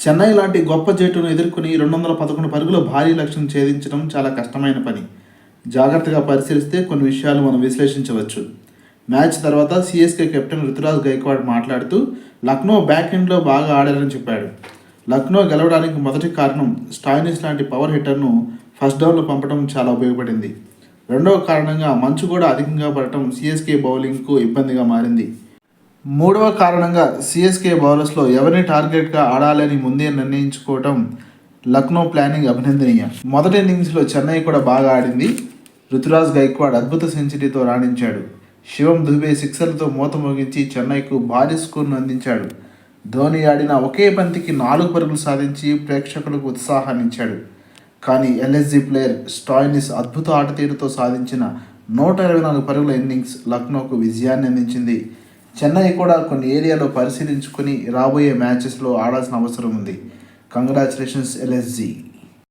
చెన్నై లాంటి గొప్ప జట్టును ఎదుర్కొని 211 పరుగుల భారీ లక్ష్యం ఛేదించడం చాలా కష్టమైన పని. జాగ్రత్తగా పరిశీలిస్తే కొన్ని విషయాలు మనం విశ్లేషించవచ్చు. మ్యాచ్ తర్వాత సీఎస్కే కెప్టెన్ రుతురాజ్ గైక్వాడ్ మాట్లాడుతూ లక్నో బ్యాక్ ఎండ్లో బాగా ఆడారని చెప్పాడు. లక్నో గెలవడానికి మొదటి కారణం స్టాయినిస్ లాంటి పవర్ హిట్టర్ను ఫస్ట్ డౌన్లో పంపడం చాలా ఉపయోగపడింది. రెండవ కారణంగా మంచు కూడా అధికంగా పడటం సీఎస్కే బౌలింగ్కు ఇబ్బందిగా మారింది. మూడవ కారణంగా సీఎస్కే బౌలర్స్లో ఎవరిని టార్గెట్గా ఆడాలని ముందే నిర్ణయించుకోవడం లక్నో ప్లానింగ్ అభినందనీయం. మొదటి ఇన్నింగ్స్లో చెన్నై కూడా బాగా ఆడింది. రుతురాజ్ గైక్వాడ్ అద్భుత సెంచరీతో రాణించాడు. శివం దుబే సిక్సర్లతో మూత మోగించి చెన్నైకు భారీ స్కోర్ను అందించాడు. ధోని ఆడిన ఒకే బంతికి 4 పరుగులు సాధించి ప్రేక్షకులకు ఉత్సాహాన్నిచ్చాడు. కానీ ఎల్ఎస్జీ ప్లేయర్ స్టాయినిస్ అద్భుత ఆటతీరుతో సాధించిన 124 పరుగుల ఇన్నింగ్స్ లక్నోకు విజయాన్ని అందించింది. చెన్నై కూడా కొన్ని ఏరియాలో పరిశీలించుకొని రాబోయే మ్యాచెస్లో ఆడాల్సిన అవసరం ఉంది. Congratulations LSG.